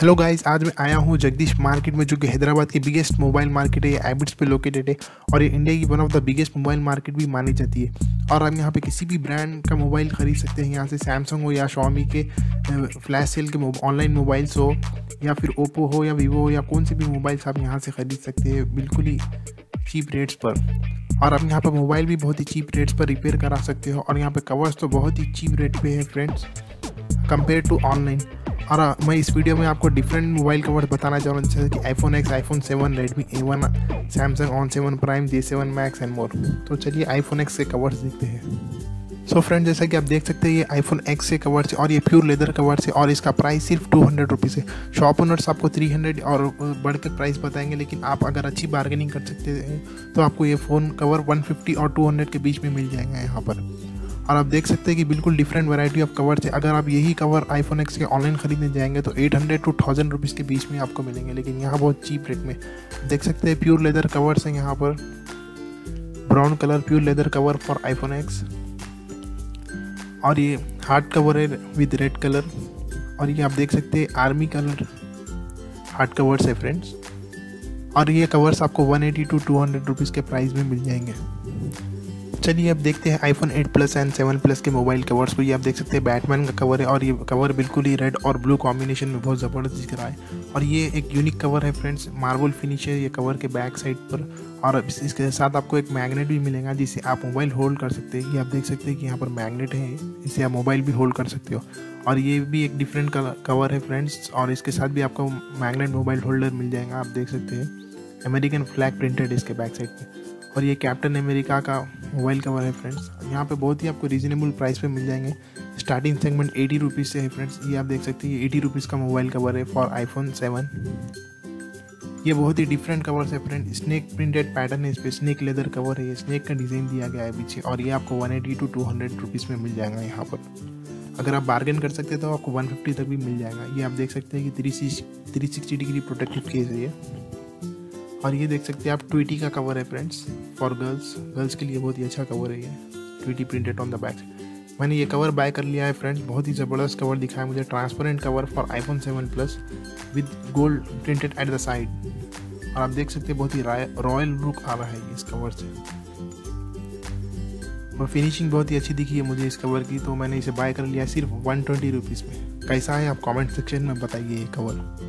Hello guys, आज मैं आया हूँ जगदीश मार्केट में, जो कि हैदराबाद की बिगेस्ट मोबाइल मार्केट है। ये हैबिट्स पे लोकेटेड है और ये इंडिया की one of the biggest mobile market भी मानी जाती है। और आप यहाँ पे किसी भी ब्रांड का मोबाइल खरीद सकते हैं। यहाँ से सैमसंग हो या xiomi के फ्लैश सेल के ऑनलाइन मोबाइल्स हो, या फिर ओप्पो हो या वीवो हो, या कौन से भी मोबाइल्स आप यहाँ से ख़रीद सकते हैं बिल्कुल ही चीप रेट्स पर। और आप यहाँ पर मोबाइल भी बहुत ही चीप रेट्स पर रिपेयर करा सकते हो। और यहाँ पे कवर्स तो बहुत ही चीप रेट पे है फ्रेंड्स, कंपेयर टू ऑनलाइन। और मैं इस वीडियो में आपको डिफरेंट मोबाइल कवर्स बताना चाह रहा हूँ, जैसे कि iPhone X, iPhone 7, Redmi A1, Samsung On 7 Prime, J7 Max and more. तो चलिए iPhone X से कवर्स देखते हैं। सो फ्रेंड, जैसा कि आप देख सकते हैं, ये iPhone X से कवर्स है और ये प्योर लेदर कवर्स है और इसका प्राइस सिर्फ 200 रुपीज़ है। शॉप ओनर्स आपको 300 और बढ़ के प्राइस बताएंगे, लेकिन आप अगर अच्छी बार्गेनिंग कर सकते हैं तो आपको ये फ़ोन कवर 150 और 200 के बीच में मिल जाएगा यहाँ पर। और आप देख सकते हैं कि बिल्कुल डिफरेंट वैरायटी ऑफ कवर्स है। अगर आप यही कवर iPhone X के ऑनलाइन खरीदने जाएंगे तो 800 to 1000 रुपीज़ के बीच में आपको मिलेंगे, लेकिन यहाँ बहुत चीप रेट में देख सकते हैं। प्योर लेदर कवर्स हैं यहाँ पर, brown colour pure leather cover for iPhone X। और ये हार्ड कवर है विद रेड कलर, और ये आप देख सकते हैं आर्मी कलर हार्ड कवर्स है फ्रेंड्स। और ये कवर्स आपको 180 to 200 रुपीज़ के प्राइस में मिल जाएंगे। चलिए अब देखते हैं iPhone 8 Plus एंड 7 Plus के मोबाइल कवर्स को। ये आप देख सकते हैं बैटमैन का कवर है और ये कवर बिल्कुल ही रेड और ब्लू कॉम्बिनेशन में बहुत ज़बरदस्त दिख रहा है। और ये एक यूनिक कवर है फ्रेंड्स, मार्बल फिनिश है ये कवर के बैक साइड पर। और इसके साथ आपको एक मैग्नेट भी मिलेगा जिससे आप मोबाइल होल्ड कर सकते हैं। ये आप देख सकते हैं कि यहाँ पर मैग्नेट है, इससे आप मोबाइल भी होल्ड कर सकते हो। और ये भी एक डिफरेंट कवर है फ्रेंड्स, और इसके साथ भी आपको मैग्नेट मोबाइल होल्डर मिल जाएगा। आप देख सकते हैं अमेरिकन फ्लैग प्रिंटेड इसके बैक साइड पे। और ये कैप्टन अमेरिका का मोबाइल कवर है फ्रेंड्स। यहाँ पे बहुत ही आपको रीजनेबल प्राइस पे मिल जाएंगे। स्टार्टिंग सेगमेंट 80 रुपीज़ से है फ्रेंड्स। ये आप देख सकते हैं 80 रुपीज़ का मोबाइल कवर है फॉर iPhone 7। ये बहुत ही डिफरेंट कवर्स है फ्रेंड, स्नेक प्रिंटेड पैटर्न है इस पर, स्नेक लेदर कवर है, ये स्नेक का डिज़ाइन दिया गया है पीछे। और ये आपको 180 to 200 रुपीज़ में मिल जाएगा यहाँ पर। अगर आप बार्गेन कर सकते हैं तो आपको 150 तक भी मिल जाएगा। ये आप देख सकते हैं कि 360 डिग्री प्रोटेक्टिव केस है ये। और ये देख सकते हैं आप ट्वीटी का कवर है फ्रेंड्स फॉर गर्ल्स के लिए बहुत ही अच्छा कवर है ये, Tweety printed on the back. मैंने ये कवर बाय कर लिया है फ्रेंड्स, बहुत ही ज़बरदस्त कवर दिखा है मुझे। Transparent cover for iPhone 7 Plus with gold printed at the side. और आप देख सकते हैं बहुत ही रॉयल लुक आ रहा है इस कवर से, और फिनिशिंग बहुत ही अच्छी दिखी है मुझे इस कवर की, तो मैंने इसे बाय कर लिया सिर्फ 120 रुपीज़ में। कैसा है आप कमेंट सेक्शन में बताइए ये कवर।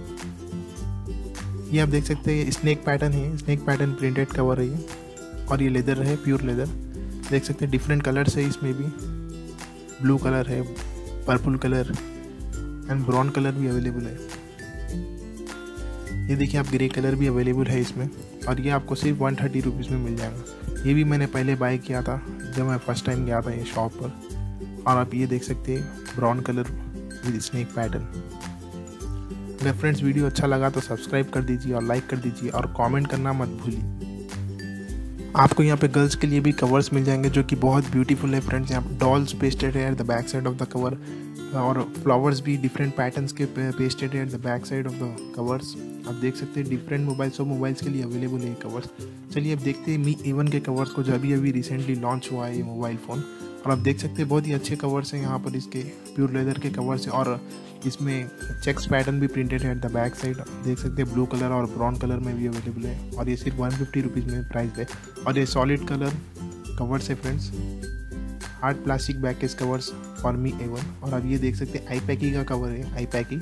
ये आप देख सकते हैं स्नेक पैटर्न है, स्नेक पैटर्न प्रिंटेड कवर है ये। और ये लेदर है, प्योर लेदर। देख सकते हैं डिफरेंट कलर्स है इसमें भी, ब्लू कलर है, purple colour and brown colour भी अवेलेबल है। ये देखिए आप ग्रे कलर भी अवेलेबल है इसमें। और ये आपको सिर्फ 130 रुपीज़ में मिल जाएगा। ये भी मैंने पहले बाय किया था जब मैं फर्स्ट टाइम गया था ये शॉप पर। और आप ये देख सकते हैं brown colour with snake pattern. अगर फ्रेंड्स वीडियो अच्छा लगा तो सब्सक्राइब कर दीजिए और लाइक कर दीजिए और कमेंट करना मत भूलिए। आपको यहाँ पे गर्ल्स के लिए भी कवर्स मिल जाएंगे जो कि बहुत ब्यूटीफुल है फ्रेंड्स। यहाँ पे डॉल्स पेस्टेड है at the back side of the cover, और फ्लावर्स भी डिफरेंट पैटर्न्स के पेस्टेड है at the back side of the covers. आप देख सकते हैं डिफरेंट मोबाइल्स के लिए अवेलेबल है कवर्स। चलिए अब देखते हैं MiA1 के कवर्स को, जो अभी रिसेंटली लॉन्च हुआ है ये मोबाइल फ़ोन। और आप देख सकते हैं बहुत ही अच्छे कवर्स हैं यहाँ पर, इसके प्योर लेदर के कवर्स हैं। और इसमें चेक्स पैटर्न भी प्रिंटेड है एट द बैक साइड। देख सकते हैं ब्लू कलर और ब्राउन कलर में भी अवेलेबल है। और ये सिर्फ 150 रुपीज़ में प्राइस है। और ये सॉलिड कलर कवर्स है friends, hard plastic back case covers for MiA1। और अब ये देख सकते हैं iPacky का कवर है, iPacky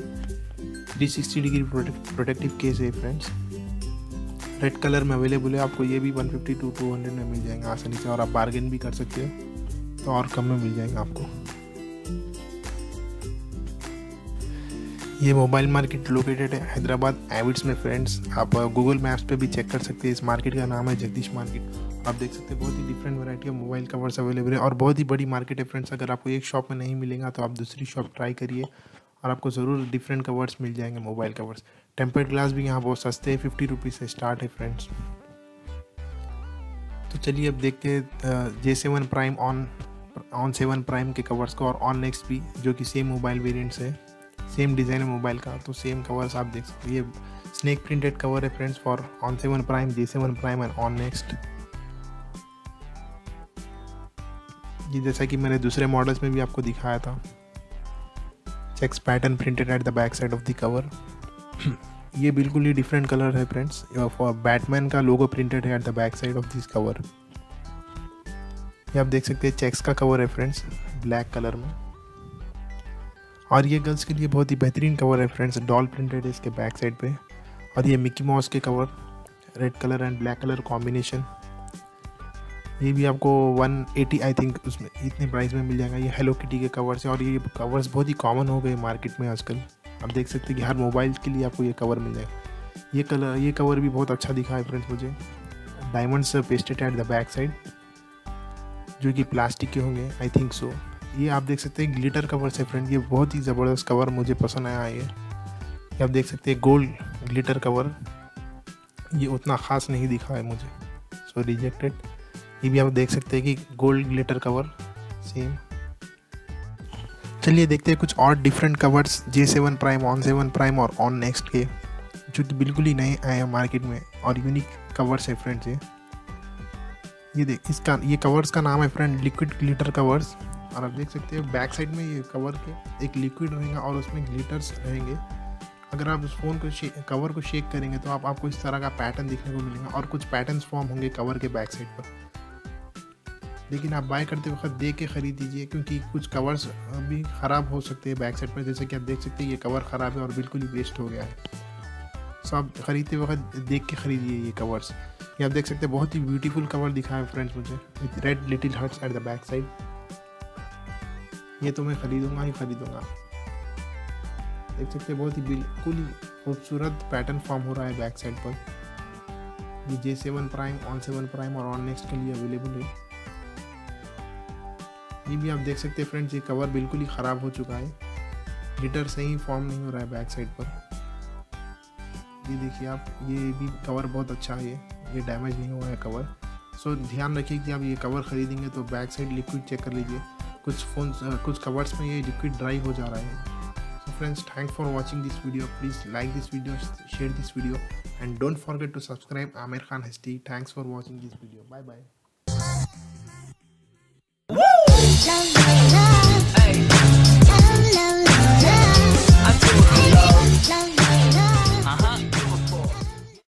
360 डिग्री प्रोटेक्टिव केस है फ्रेंड्स, रेड कलर में अवेलेबल है। आपको ये भी 150 to 200 में मिल जाएगा आसानी से। और आप बार्गेन भी कर सकते हो तो और कम में मिल जाएगा आपको। ये मोबाइल मार्केट लोकेटेड है हैदराबाद हैबिट्स में फ्रेंड्स। आप गूगल मैप्स पे भी चेक कर सकते हैं। इस मार्केट का नाम है जगदीश मार्केट। आप देख सकते हैं बहुत ही different variety of mobile covers available है और बहुत ही बड़ी मार्केट है फ्रेंड्स। अगर आपको एक शॉप में नहीं मिलेगा तो आप दूसरी शॉप ट्राई करिए और आपको ज़रूर डिफरेंट कवर्स मिल जाएंगे, मोबाइल कवर्स। टेम्पर्ड ग्लास भी यहाँ बहुत सस्ते हैं, 50 रुपीज़ से स्टार्ट है फ्रेंड्स। तो चलिए अब देखते हैं J7 प्राइम ऑन 7 प्राइम के कवर्स को, और ऑन नेक्स्ट भी, जो कि सेम मोबाइल वेरिएंट्स है, सेम डिज़ाइन है मोबाइल का, तो सेम कवर्स आप देख सकते हैं। ये स्नेक प्रिंटेड कवर है friends for on 7 prime, J7 prime and on next. ये जैसा कि मैंने दूसरे मॉडल्स में भी आपको दिखाया था, checks pattern printed at the back side of the cover. ये बिल्कुल ही डिफरेंट कलर है फ्रेंड्स। फॉर बैटमैन का लोगो प्रिंटेड है at the back side of this cover. ये आप देख सकते हैं चेक्स का कवर है फ्रेंड्स, ब्लैक कलर में। और ये गर्ल्स के लिए बहुत ही बेहतरीन कवर है फ्रेंड्स, डॉल प्रिंटेड है इसके बैक साइड पे। और ये मिकी माउस के cover, red colour and black colour combination. ये भी आपको 180 आई थिंक उसमें इतने प्राइस में मिल जाएगा। ये हेलो किटी के कवर्स हैं और ये कवर्स बहुत ही कॉमन हो गए मार्केट में आजकल। आप देख सकते हैं कि हर मोबाइल के लिए आपको ये कवर मिल जाएगा। ये कवर भी बहुत अच्छा दिखा है फ्रेंड्स मुझे। Diamonds pasted eight the back side, जो कि प्लास्टिक के होंगे आई थिंक सो। ये आप देख सकते हैं ग्लिटर कवर है फ्रेंड, ये बहुत ही ज़बरदस्त कवर मुझे पसंद आया है। ये आप देख सकते हैं गोल्ड ग्लिटर कवर, ये उतना ख़ास नहीं दिखा है मुझे, सो रिजेक्टेड। ये भी आप देख सकते हैं कि गोल्ड ग्लिटर कवर सेम। चलिए देखते हैं कुछ और different covers J7 prime, on 7 prime और ऑन नेक्स्ट के, जो कि बिल्कुल ही नए आए हैं मार्केट में और यूनिक कवर्स है फ्रेंड्स। ये देख ये कवर्स का नाम है फ्रेंड लिक्विड ग्लिटर कवर्स। और आप देख सकते हैं बैक साइड में ये कवर के एक लिक्विड रहेगा और उसमें ग्लिटर्स रहेंगे। अगर आप उस फ़ोन को कवर को शेक करेंगे तो आपको इस तरह का पैटर्न दिखने को मिलेगा और कुछ पैटर्न्स फॉर्म होंगे कवर के बैक साइड पर। लेकिन आप बाय करते वक्त देख के ख़रीद दीजिए, क्योंकि कुछ कवर्स भी ख़राब हो सकते हैं बैक साइड पर। जैसे कि आप देख सकते हैं ये कवर ख़राब है और बिल्कुल ही वेस्ट हो गया है। सो आप ख़रीदते वक्त देख के ख़रीदिए ये कवर्स। ये आप देख सकते हैं बहुत ही ब्यूटीफुल कवर दिखा है फ्रेंड्स मुझे, with red little hearts eight the back side. ये तो मैं ख़रीदूँगा ही ख़रीदूँगा। देख सकते हैं बहुत ही बिल्कुल ही खूबसूरत पैटर्न फॉर्म हो रहा है बैक साइड पर। ये J7 प्राइम, ऑन 7 प्राइम और ऑन नेक्स्ट के लिए अवेलेबल है। ये भी आप देख सकते हैं फ्रेंड्स, ये कवर बिल्कुल ही ख़राब हो चुका है, ग्लिटर से ही फॉर्म नहीं हो रहा है बैक साइड पर। ये देखिए आप, ये भी कवर बहुत अच्छा है, ये डैमेज नहीं हुआ है कवर। सो ध्यान रखिए कि आप ये कवर ख़रीदेंगे तो बैक साइड लिक्विड चेक कर लीजिए। कुछ कवर्स में ये लिक्विड ड्राई हो जा रहा है। So friends, thanks for watching this video. Please like this video, share this video, and don't forget to subscribe. Amir Khan HD. Thanks for watching this video. Bye bye.